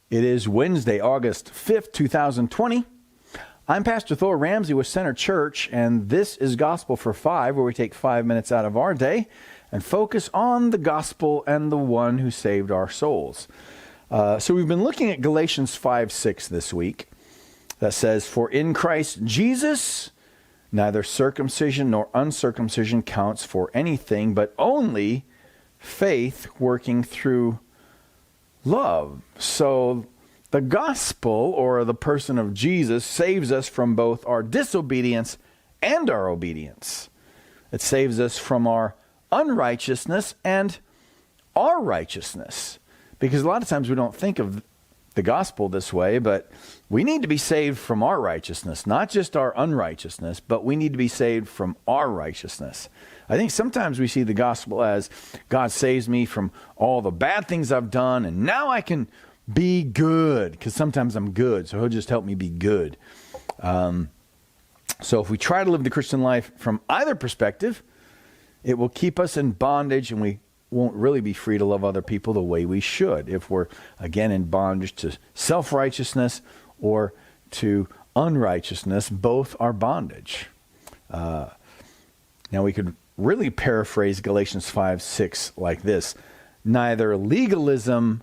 It is Wednesday, August 5th, 2020. I'm Pastor Thor Ramsey with Center Church, and this is Gospel for 5, where we take 5 minutes out of our day and focus on the gospel and the one who saved our souls. So we've been looking at Galatians 5:6 this week. That says, "For in Christ Jesus, neither circumcision nor uncircumcision counts for anything, but only faith working through love." So the gospel, or the person of Jesus, saves us from both our disobedience and our obedience. It saves us from our unrighteousness and our righteousness. Because a lot of times we don't think of the gospel this way, but we need to be saved from our righteousness, not just our unrighteousness, but we need to be saved from our righteousness. I think sometimes we see the gospel as God saves me from all the bad things I've done, and now I can be good, because sometimes I'm good, so he'll just help me be good. So if we try to live the Christian life from either perspective, it will keep us in bondage, and we won't really be free to love other people the way we should if we're, again, in bondage to self-righteousness or to unrighteousness. Both are bondage. Now we could really paraphrase Galatians 5:6 like this: neither legalism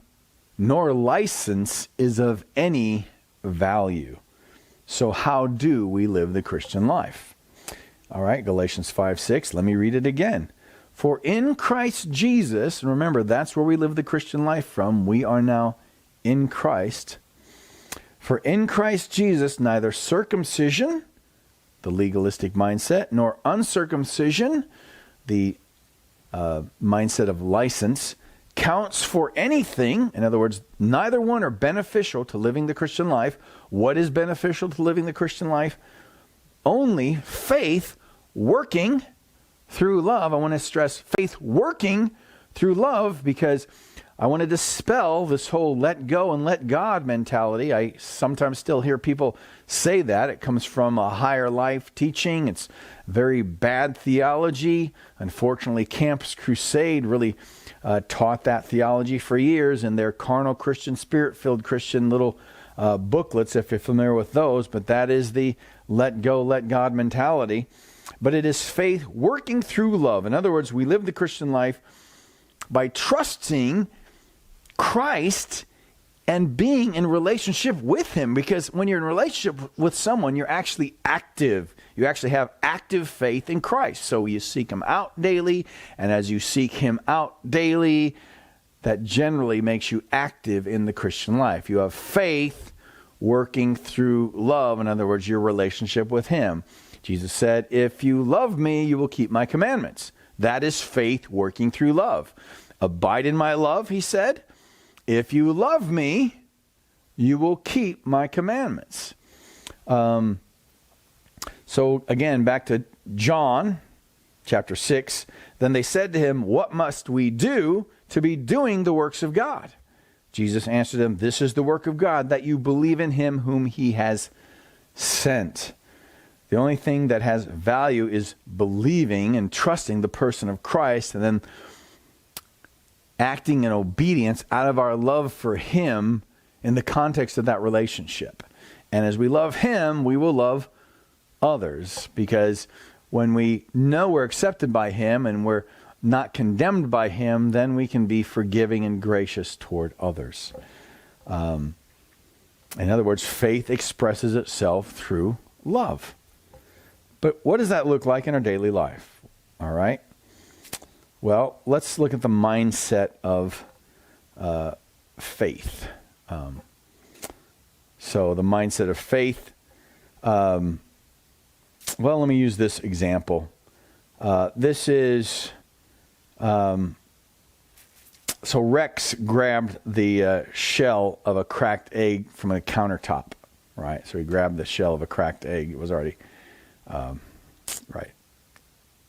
nor license is of any value. So how do we live the Christian life? All right, Galatians 5:6, let me read it again. "For in Christ Jesus," and remember, that's where we live the Christian life from. We are now in Christ. "For in Christ Jesus, neither circumcision," the legalistic mindset, "nor uncircumcision," the mindset of license, "counts for anything." In other words, neither one are beneficial to living the Christian life. What is beneficial to living the Christian life? Only faith working through love. I want to stress faith working through love, because I want to dispel this whole let go and let God mentality. I sometimes still hear people say that. It comes from a higher life teaching. It's very bad theology. Unfortunately, Campus Crusade really taught that theology for years in their carnal Christian, spirit-filled Christian little booklets, if you're familiar with those. But that is the let go, let God mentality. But it is faith working through love. In other words, we live the Christian life by trusting Christ and being in relationship with him. Because when you're in relationship with someone, you're actually active. You actually have active faith in Christ. So you seek him out daily. And as you seek him out daily, that generally makes you active in the Christian life. You have faith working through love. In other words, your relationship with him. Jesus said, "If you love me, you will keep my commandments." That is faith working through love. "Abide in my love," he said. "If you love me, you will keep my commandments." So again, back to John chapter 6. "Then they said to him, 'What must we do to be doing the works of God?' Jesus answered them, 'This is the work of God, that you believe in him whom he has sent.'" The only thing that has value is believing and trusting the person of Christ, and then acting in obedience out of our love for him in the context of that relationship. And as we love him, we will love others, because when we know we're accepted by him and we're not condemned by him, then we can be forgiving and gracious toward others. In other words, faith expresses itself through love. But what does that look like in our daily life? All right. Well, let's look at the mindset of faith. So the mindset of faith. Well, let me use this example. This is, so Rex grabbed the shell of a cracked egg from a countertop, right? So he grabbed the shell of a cracked egg. It was already, right.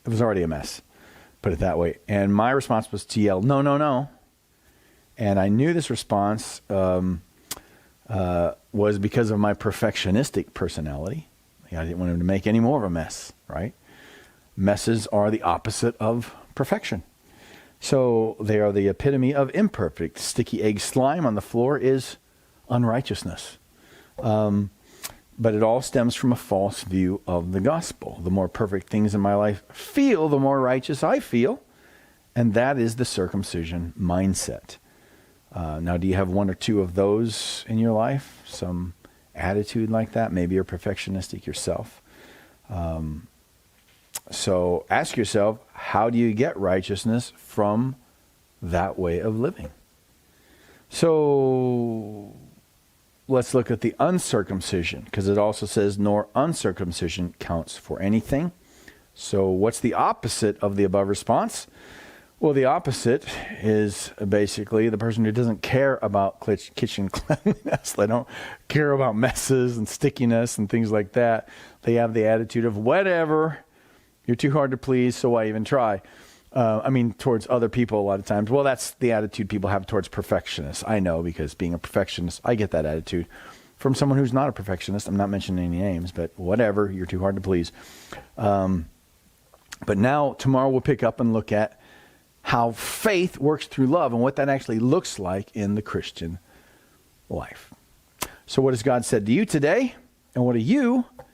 It was already a mess, put it that way. And my response was to yell, "No, no, no." And I knew this response was because of my perfectionistic personality. I didn't want him to make any more of a mess, right? Messes are the opposite of perfection. So they are the epitome of imperfect. Sticky egg slime on the floor is unrighteousness. But it all stems from a false view of the gospel. The more perfect things in my life feel, the more righteous I feel. And that is the circumcision mindset. Now, do you have one or two of those in your life? Some attitude like that? Maybe you're perfectionistic yourself. So ask yourself, how do you get righteousness from that way of living? So let's look at the uncircumcision, because it also says, nor uncircumcision counts for anything. So what's the opposite of the above response? Well, the opposite is basically the person who doesn't care about kitchen cleanliness. They don't care about messes and stickiness and things like that. They have the attitude of, whatever, you're too hard to please, so why even try? Towards other people a lot of times. Well, that's the attitude people have towards perfectionists. I know, because being a perfectionist, I get that attitude from someone who's not a perfectionist. I'm not mentioning any names, but whatever, you're too hard to please. But now, tomorrow we'll pick up and look at how faith works through love and what that actually looks like in the Christian life. So what has God said to you today? And what are you